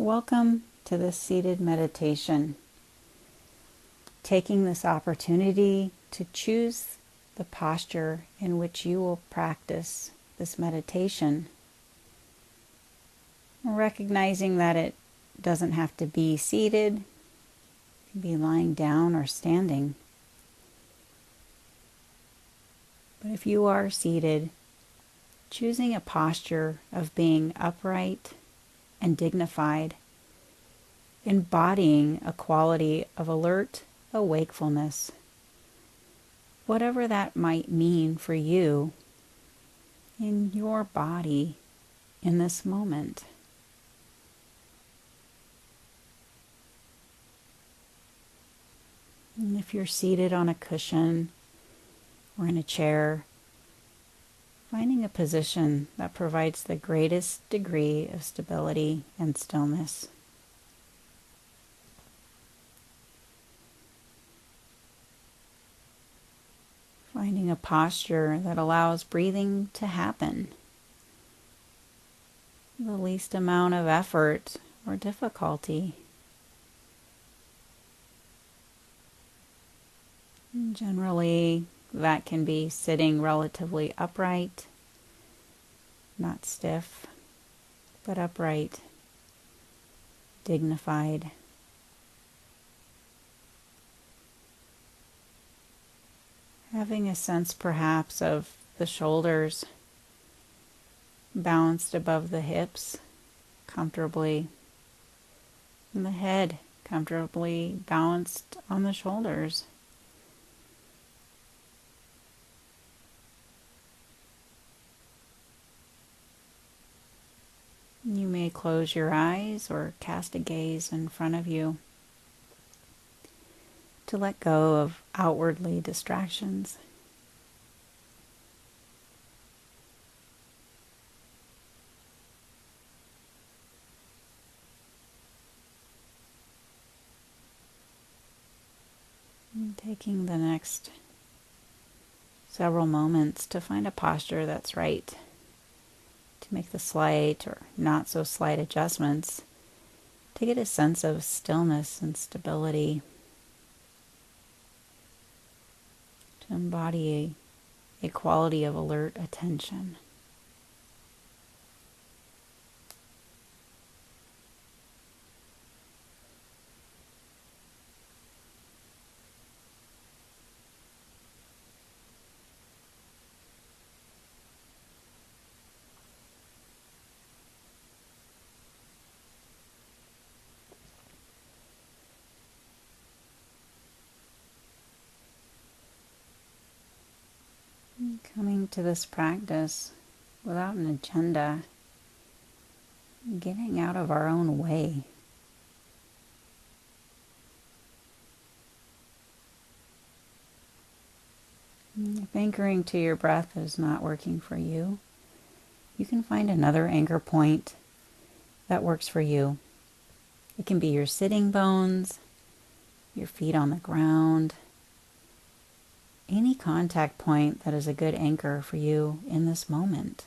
Welcome to this seated meditation. Taking this opportunity to choose the posture in which you will practice this meditation. Recognizing that it doesn't have to be seated, it can be lying down or standing. But if you are seated, choosing a posture of being upright and dignified, embodying a quality of alert awakefulness, whatever that might mean for you in your body in this moment. And if you're seated on a cushion or in a chair, finding a position that provides the greatest degree of stability and stillness. Finding a posture that allows breathing to happen. The least amount of effort or difficulty. And generally, that can be sitting relatively upright, not stiff, but upright, dignified. Having a sense perhaps of the shoulders balanced above the hips comfortably, and the head comfortably balanced on the shoulders. You may close your eyes or cast a gaze in front of you to let go of outwardly distractions. And taking the next several moments to find a posture that's right, to make the slight or not so slight adjustments, to get a sense of stillness and stability, to embody a quality of alert attention. Coming to this practice without an agenda, getting out of our own way. If anchoring to your breath is not working for you, you can find another anchor point that works for you. It can be your sitting bones, your feet on the ground, any contact point that is a good anchor for you in this moment.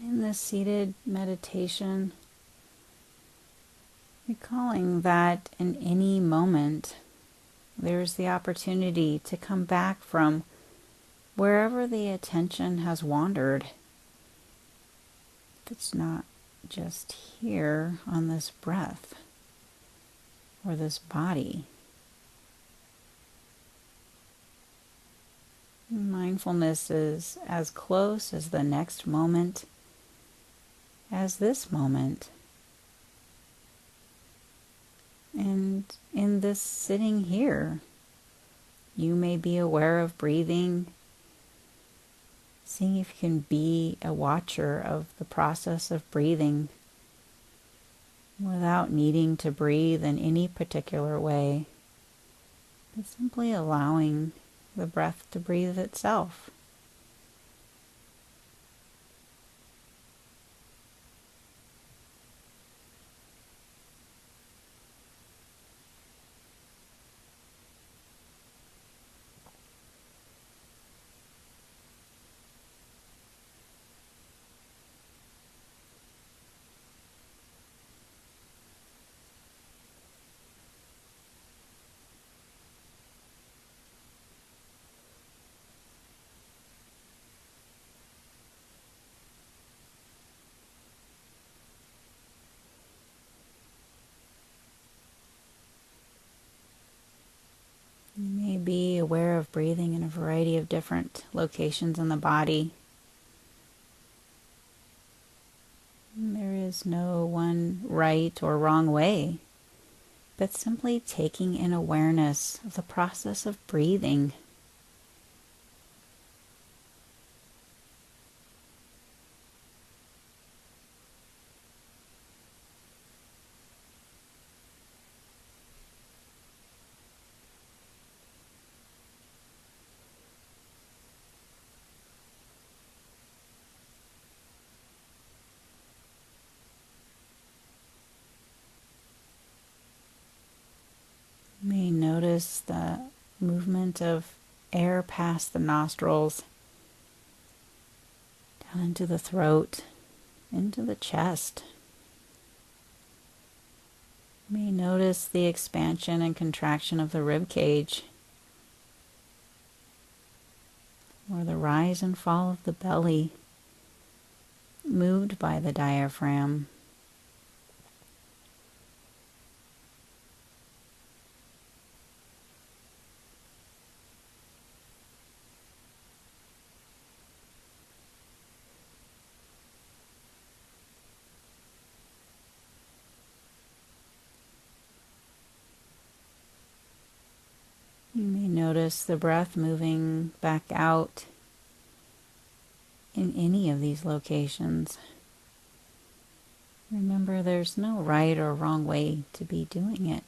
In this seated meditation, recalling that in any moment, there's the opportunity to come back from wherever the attention has wandered. If it's not just here on this breath or this body, mindfulness is as close as the next moment as this moment. And in this sitting here, you may be aware of breathing, seeing if you can be a watcher of the process of breathing without needing to breathe in any particular way, but simply allowing the breath to breathe itself. You may be aware of breathing in a variety of different locations in the body. There is no one right or wrong way, but simply taking in awareness of the process of breathing. You may notice the movement of air past the nostrils, down into the throat, into the chest. You may notice the expansion and contraction of the rib cage, or the rise and fall of the belly, moved by the diaphragm. You may notice the breath moving back out in any of these locations. Remember, there's no right or wrong way to be doing it.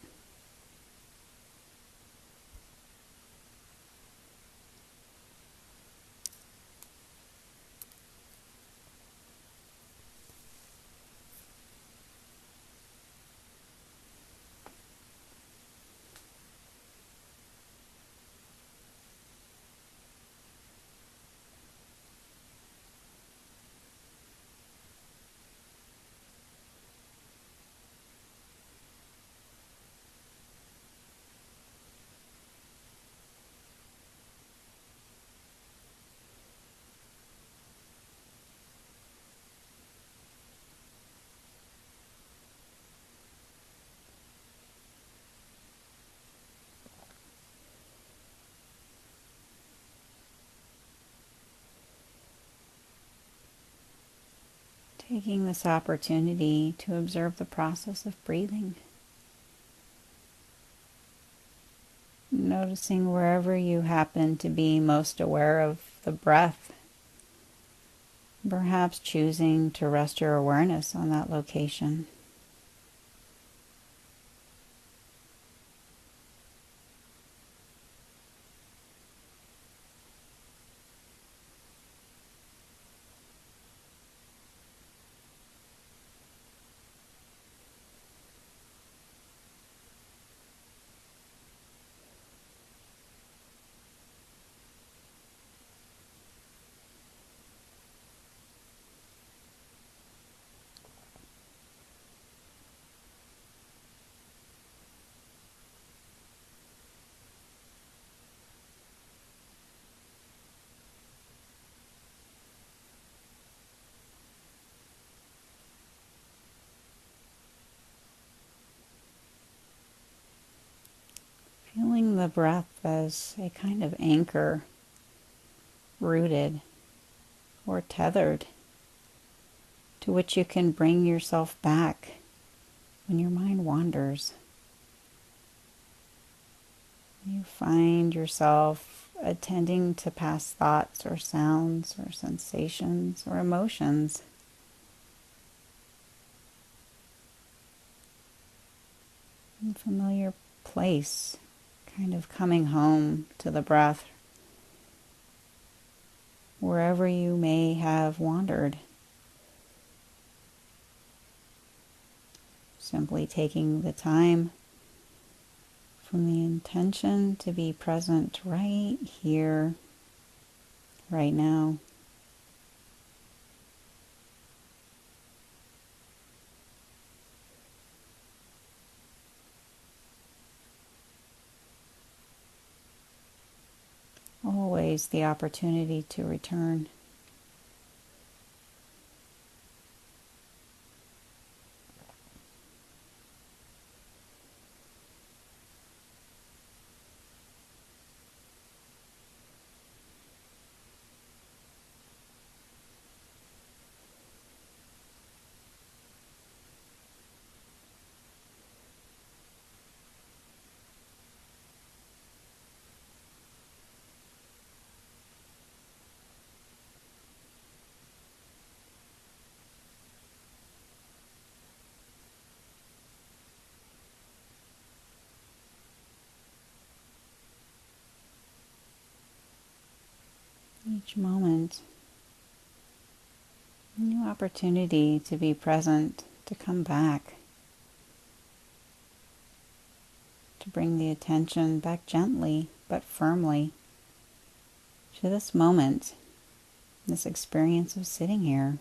Taking this opportunity to observe the process of breathing. Noticing wherever you happen to be most aware of the breath. Perhaps choosing to rest your awareness on that location. Feeling the breath as a kind of anchor rooted or tethered, to which you can bring yourself back when your mind wanders. You find yourself attending to past thoughts or sounds or sensations or emotions. A familiar place, kind of coming home to the breath, wherever you may have wandered. Simply taking the time from the intention to be present right here, right now. Always the opportunity to return. Each moment, a new opportunity to be present, to come back, to bring the attention back gently but firmly to this moment, this experience of sitting here.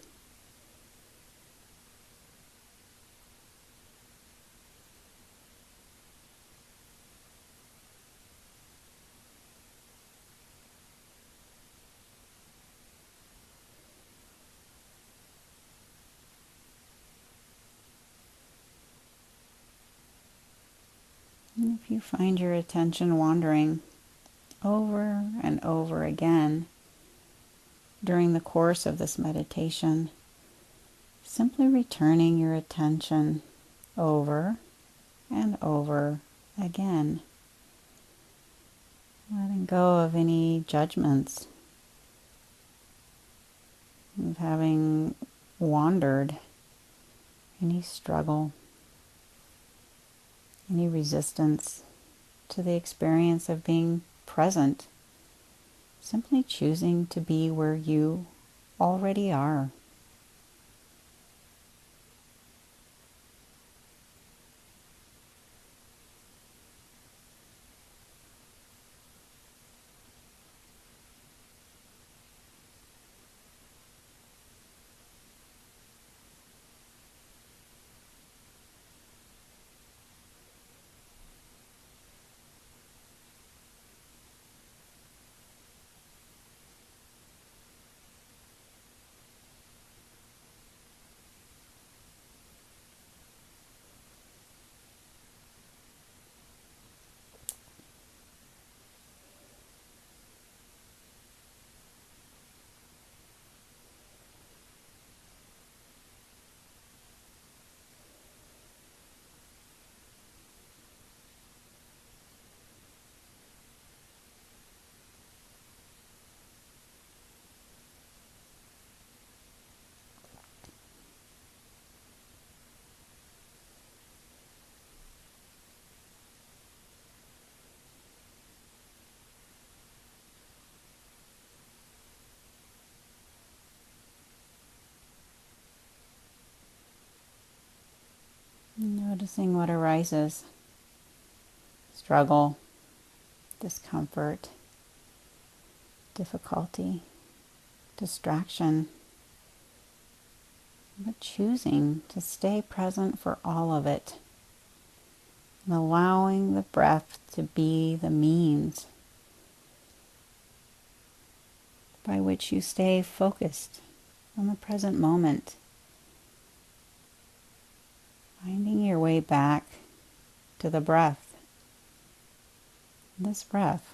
And if you find your attention wandering over and over again during the course of this meditation, simply returning your attention over and over again, letting go of any judgments, of having wandered, any struggle, any resistance to the experience of being present, simply choosing to be where you already are. Noticing what arises: struggle, discomfort, difficulty, distraction, but choosing to stay present for all of it, and allowing the breath to be the means by which you stay focused on the present moment, finding your way back to the breath. This breath,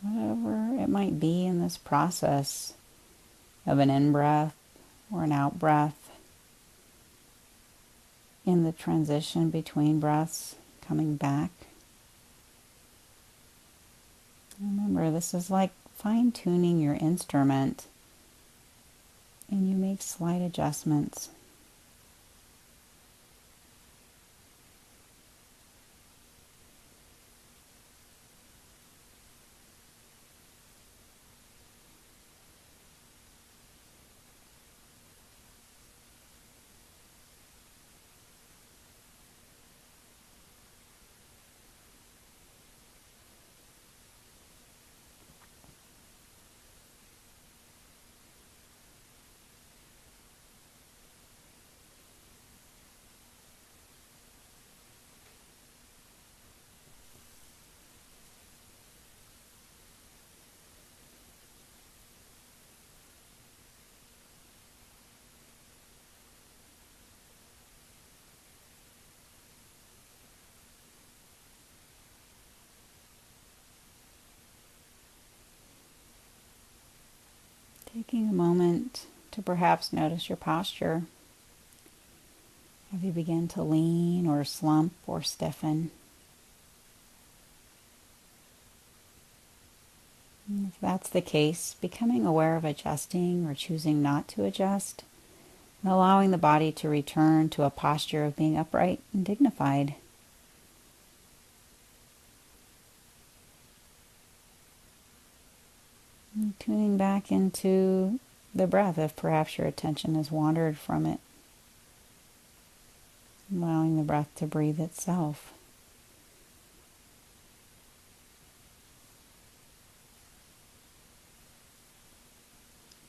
whatever it might be in this process of an in-breath or an out-breath, in the transition between breaths, coming back. Remember, this is like fine-tuning your instrument, and you make slight adjustments. Taking a moment to perhaps notice your posture. Have you begun to lean or slump or stiffen? And if that's the case, becoming aware of adjusting or choosing not to adjust, and allowing the body to return to a posture of being upright and dignified. And tuning back into the breath if perhaps your attention has wandered from it. Allowing the breath to breathe itself.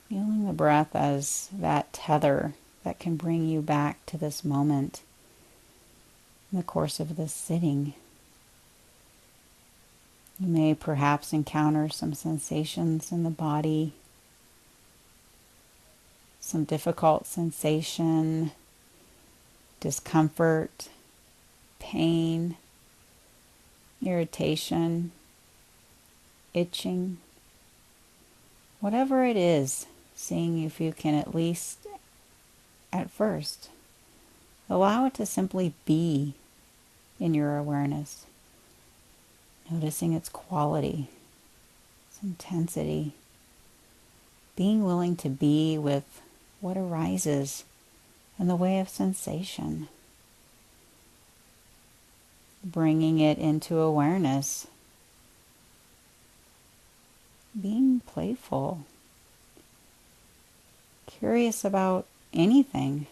Feeling the breath as that tether that can bring you back to this moment in the course of this sitting. You may perhaps encounter some sensations in the body, some difficult sensation, discomfort, pain, irritation, itching, whatever it is, seeing if you can at least, at first, allow it to simply be in your awareness. Noticing its quality, its intensity, being willing to be with what arises in the way of sensation, bringing it into awareness, being playful, curious about anything.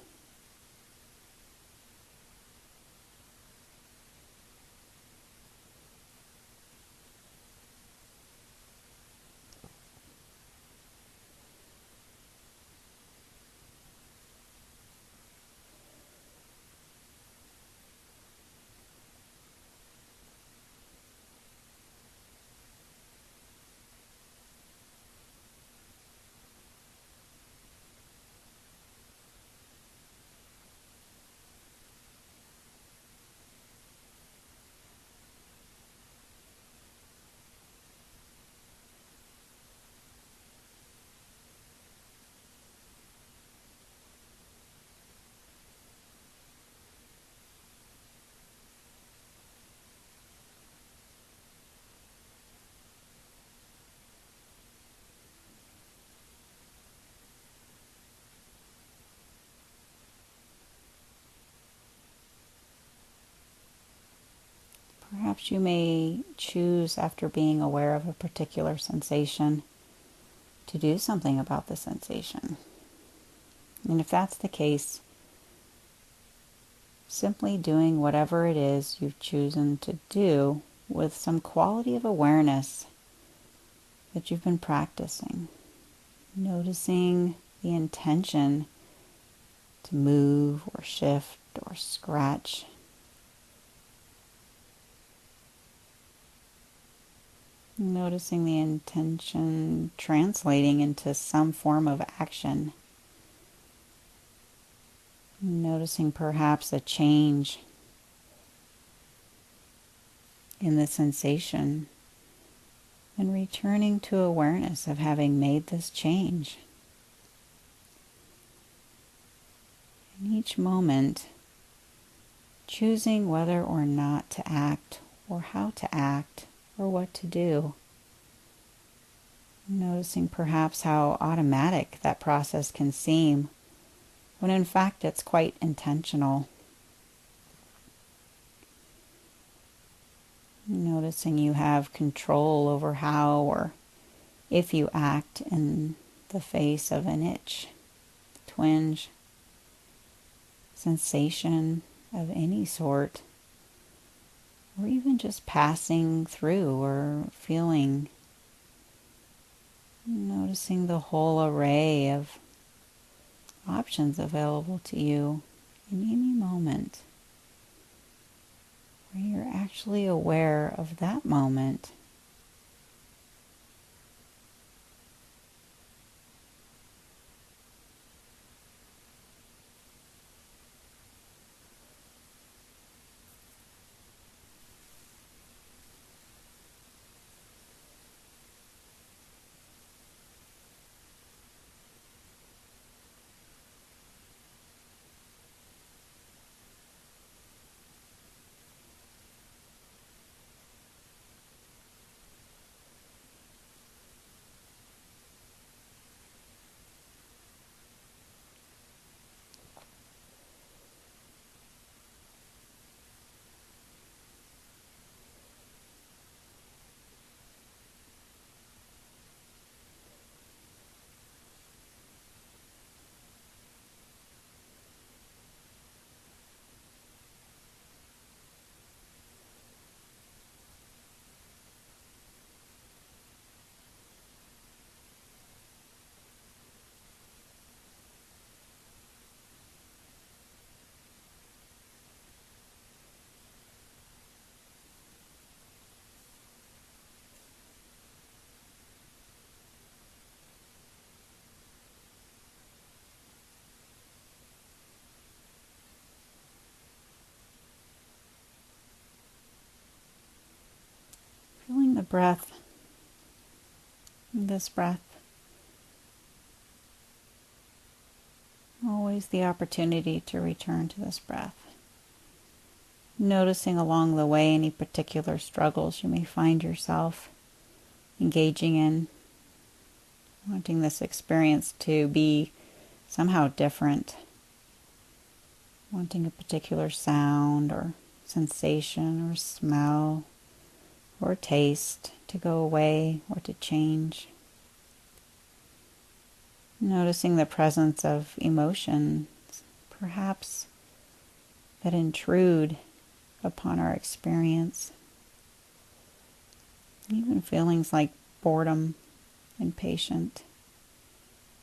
Perhaps you may choose, after being aware of a particular sensation, to do something about the sensation. And if that's the case, simply doing whatever it is you've chosen to do with some quality of awareness that you've been practicing. Noticing the intention to move or shift or scratch. Noticing the intention translating into some form of action. Noticing perhaps a change in the sensation and returning to awareness of having made this change. In each moment, choosing whether or not to act, or how to act, or what to do. Noticing perhaps how automatic that process can seem, when in fact it's quite intentional. Noticing you have control over how or if you act in the face of an itch, twinge, sensation of any sort, or even just passing through or feeling. Noticing the whole array of options available to you in any moment, where you're actually aware of that moment. Feeling the breath, this breath, always the opportunity to return to this breath. Noticing along the way any particular struggles you may find yourself engaging in, wanting this experience to be somehow different, wanting a particular sound or sensation or smell or taste to go away or to change. Noticing the presence of emotions, perhaps, that intrude upon our experience. Even feelings like boredom, impatient,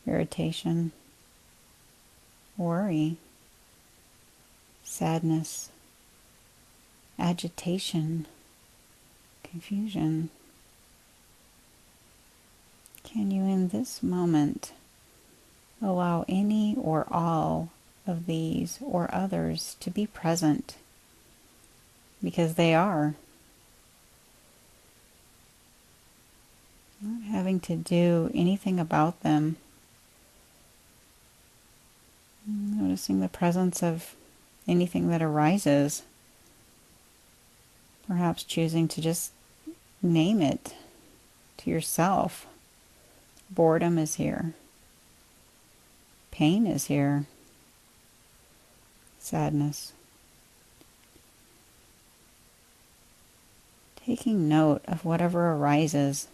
irritation, worry, sadness, agitation, confusion. Can you in this moment allow any or all of these or others to be present? Because they are. Not having to do anything about them. Noticing the presence of anything that arises. Perhaps choosing to just name it to yourself. Boredom is here. Pain is here. Sadness. Taking note of whatever arises.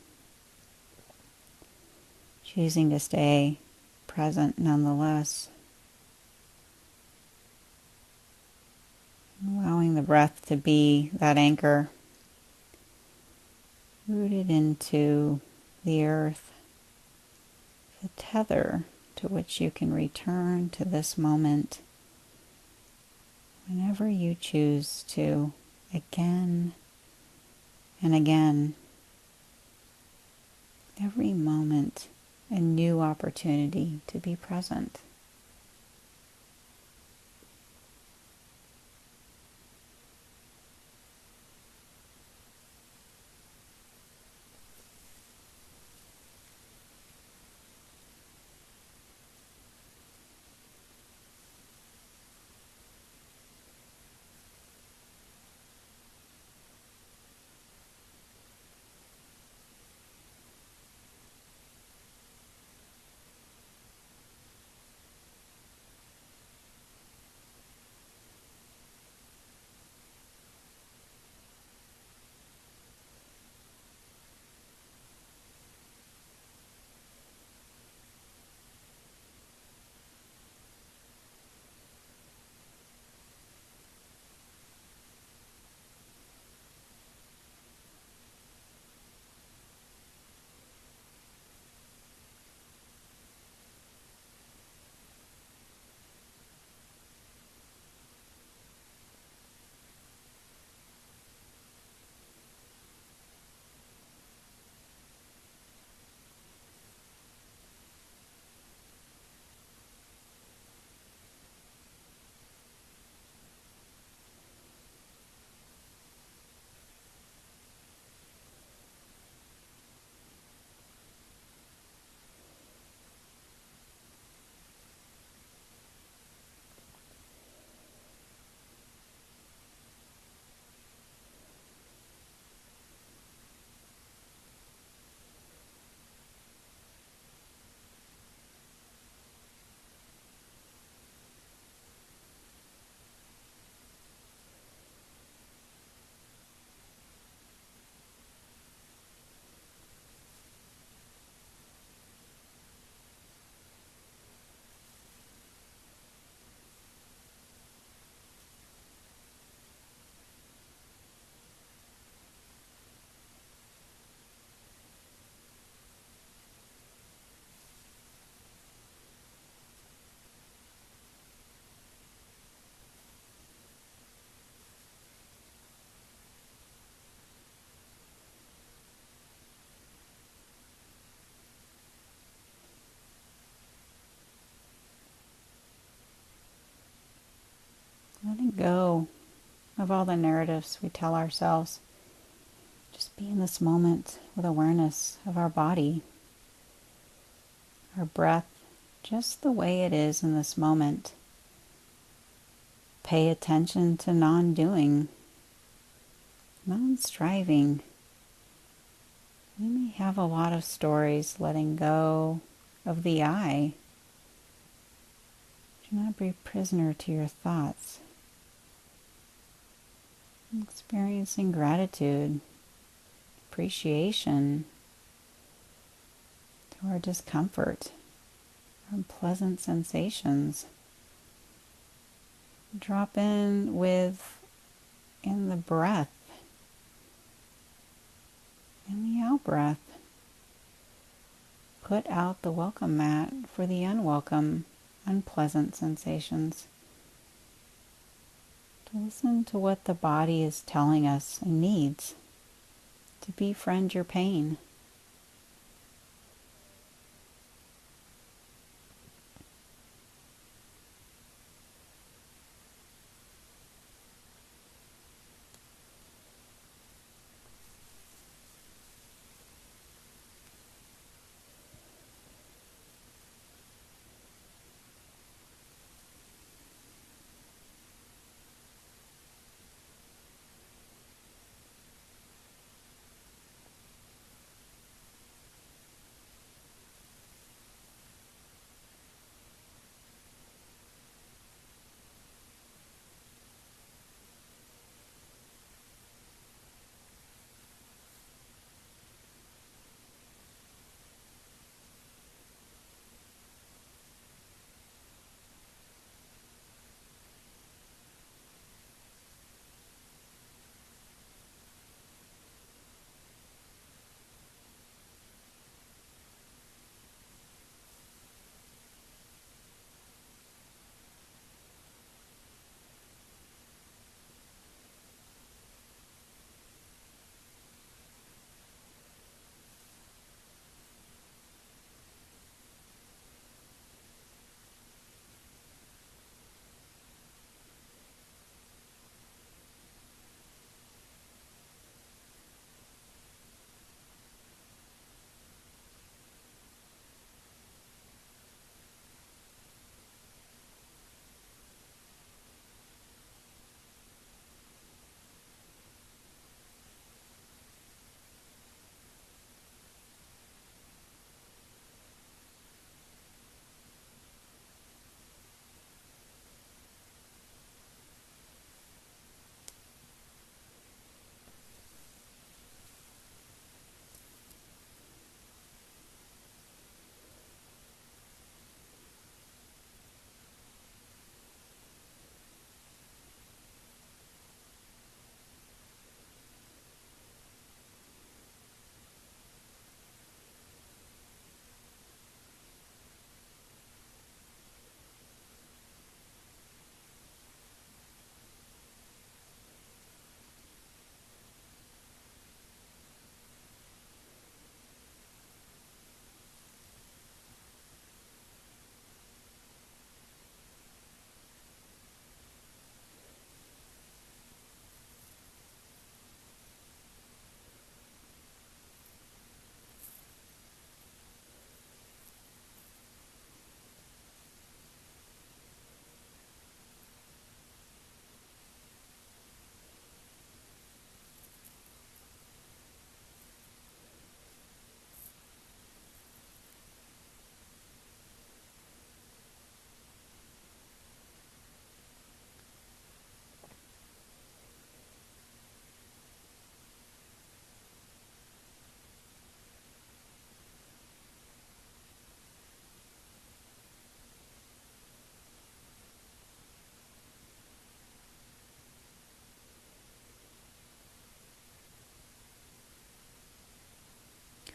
Choosing to stay present nonetheless. Allowing the breath to be that anchor, rooted into the earth, the tether to which you can return to this moment whenever you choose to, again and again. Every moment a new opportunity to be present. of all the narratives we tell ourselves. Just be in this moment with awareness of our body, our breath, just the way it is in this moment. Pay attention to non-doing, non-striving. We may have a lot of stories, letting go of the I. Do not be prisoner to your thoughts. Experiencing gratitude, appreciation to our discomfort, our unpleasant sensations. Drop in the breath, in the out breath. Put out the welcome mat for the unwelcome, unpleasant sensations. To listen to what the body is telling us and needs. To befriend your pain.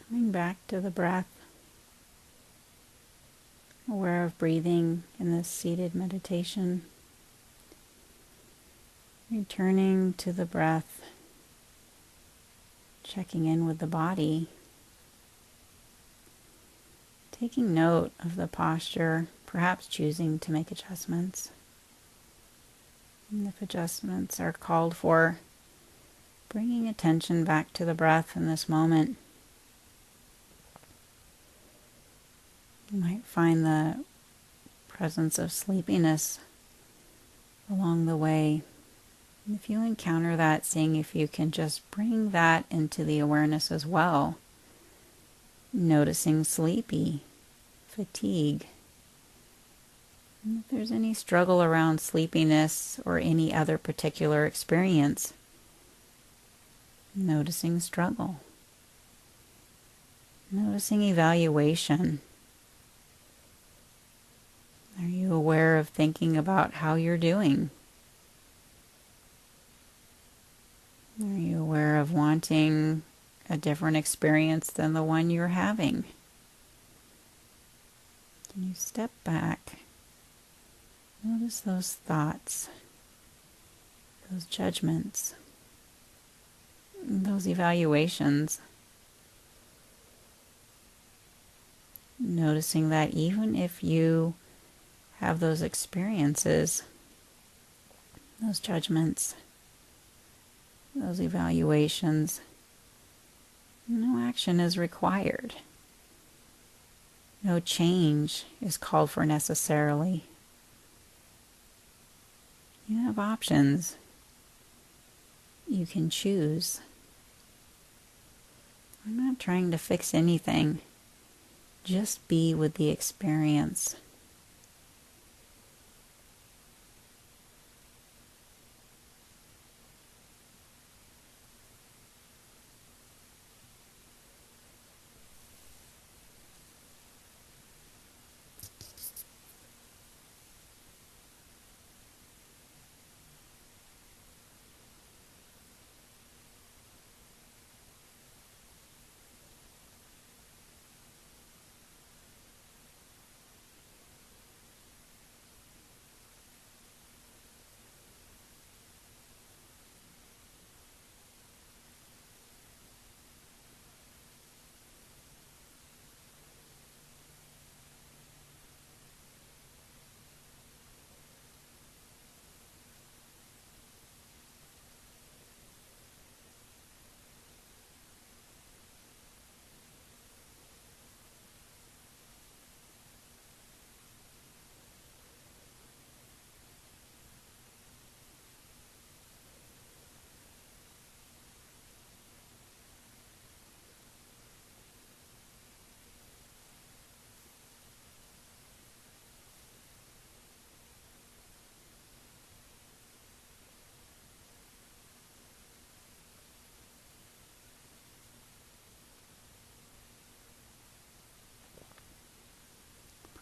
Coming back to the breath, aware of breathing in this seated meditation. Returning to the breath, checking in with the body, taking note of the posture, perhaps choosing to make adjustments. And if adjustments are called for, bringing attention back to the breath in this moment. You might find the presence of sleepiness along the way. And if you encounter that, seeing if you can just bring that into the awareness as well. Noticing sleepy, fatigue. And if there's any struggle around sleepiness or any other particular experience, noticing struggle. Noticing evaluation. Are you aware of thinking about how you're doing? Are you aware of wanting a different experience than the one you're having? Can you step back? Notice those thoughts, those judgments, those evaluations. Noticing that even if you have those experiences, those judgments, those evaluations, no action is required. No change is called for necessarily. You have options. You can choose. I'm not trying to fix anything. Just be with the experience.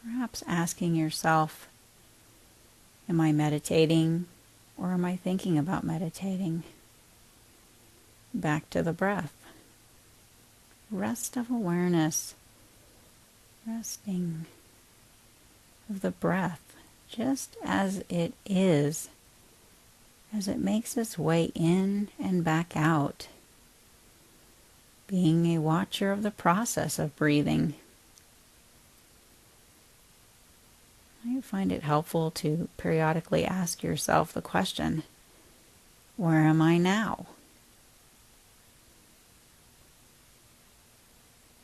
Perhaps asking yourself, am I meditating or am I thinking about meditating? Back to the breath. Rest of awareness. Resting of the breath just as it is, as it makes its way in and back out. Being a watcher of the process of breathing. I find it helpful to periodically ask yourself the question, where am I now?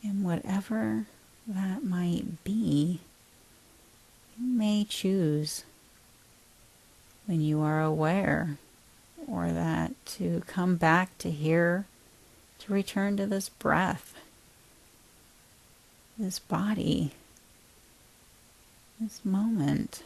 And whatever that might be, you may choose when you are aware, or that to come back to here, to return to this breath, this body, this moment.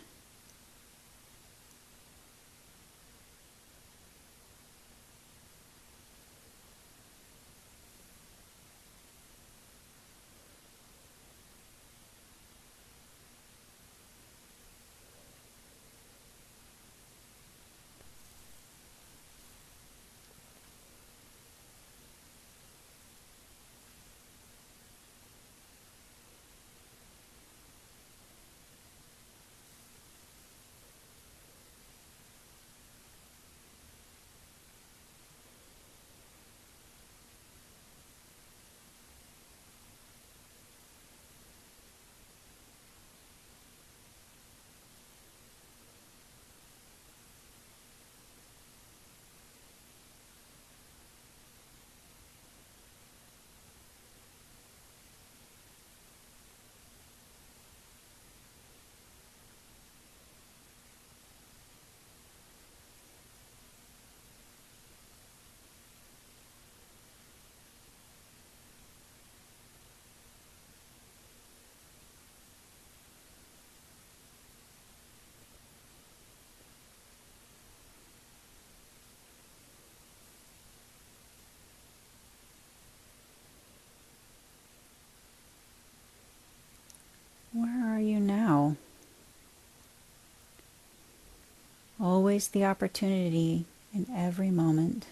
always the opportunity in every moment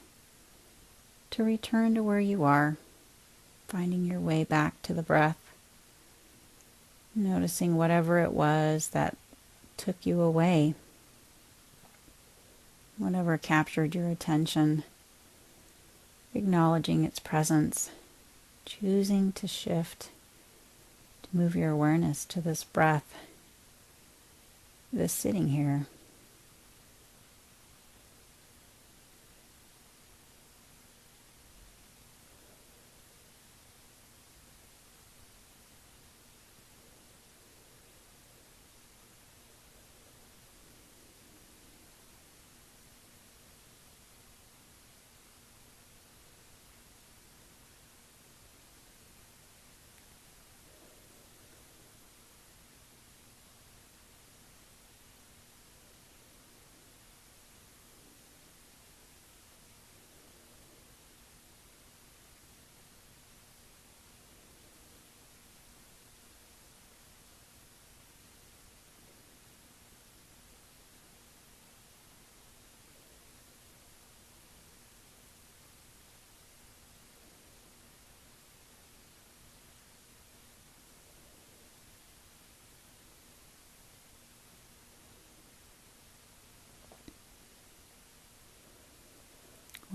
to return to where you are, finding your way back to the breath, noticing whatever it was that took you away, whatever captured your attention, acknowledging its presence, choosing to shift, to move your awareness to this breath, this sitting here.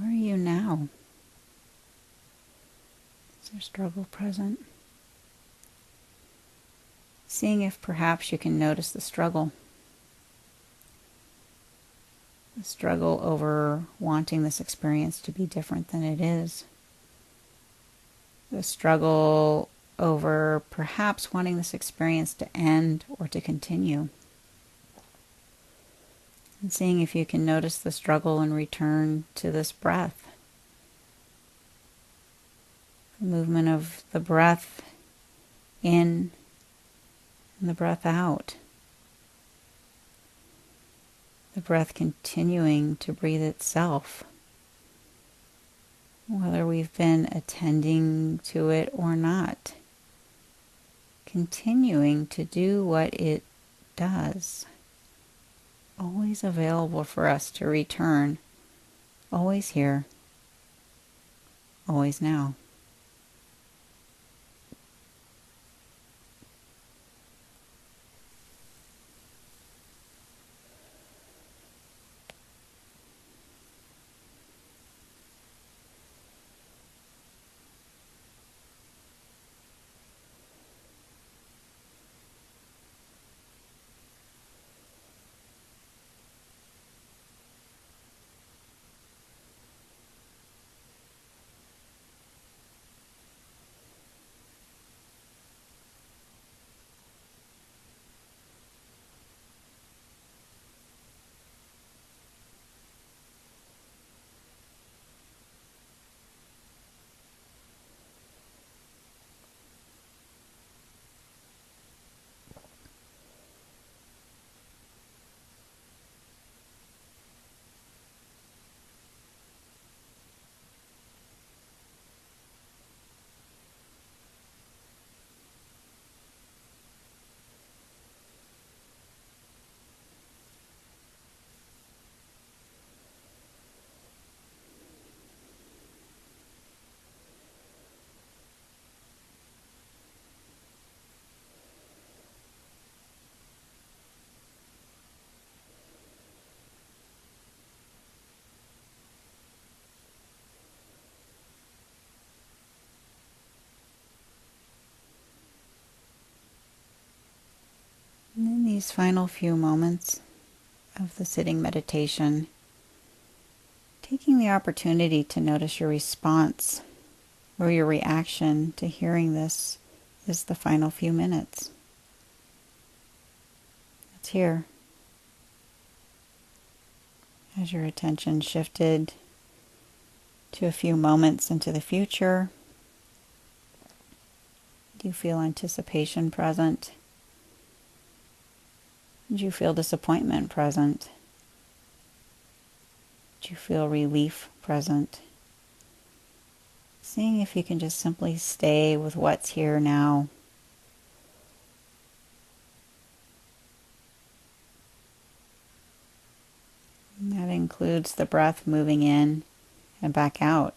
Where are you now? Is there struggle present? Seeing if perhaps you can notice the struggle. The struggle over wanting this experience to be different than it is. The struggle over perhaps wanting this experience to end or to continue. And seeing if you can notice the struggle and return to this breath. The movement of the breath in and the breath out. The breath continuing to breathe itself. Whether we've been attending to it or not. Continuing to do what it does. Always available for us to return. Always here. Always now. And in these final few moments of the sitting meditation, taking the opportunity to notice your response or your reaction to hearing this is the final few minutes. It's here. Has your attention shifted to a few moments into the future? Do you feel anticipation present? Do you feel disappointment present? Do you feel relief present? Seeing if you can just simply stay with what's here now. includes the breath moving in and back out.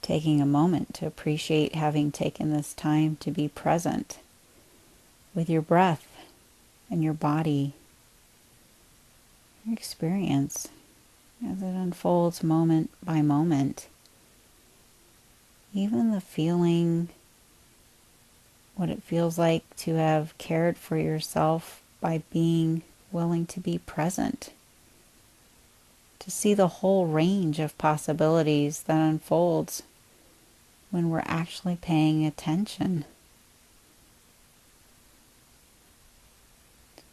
Taking a moment to appreciate having taken this time to be present with your breath and your body, your experience as it unfolds moment by moment. Even the feeling, what it feels like to have cared for yourself by being willing to be present, to see the whole range of possibilities that unfolds when we're actually paying attention.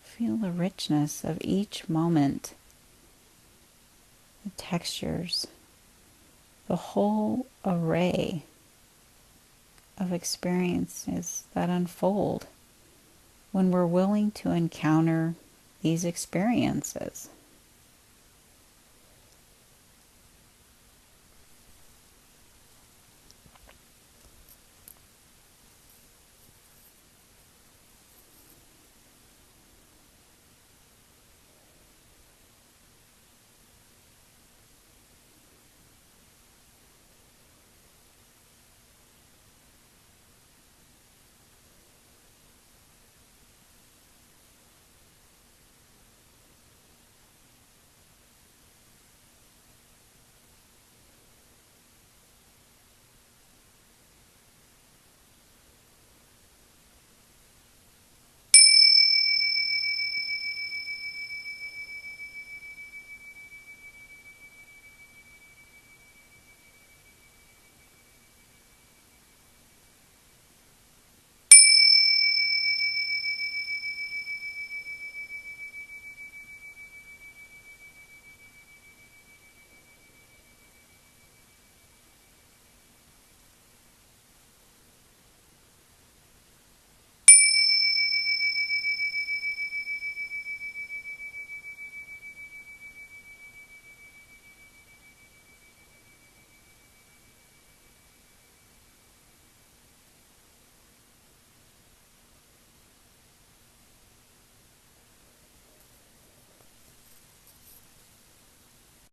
Feel the richness of each moment, the textures, the whole array of experiences that unfold when we're willing to encounter these experiences.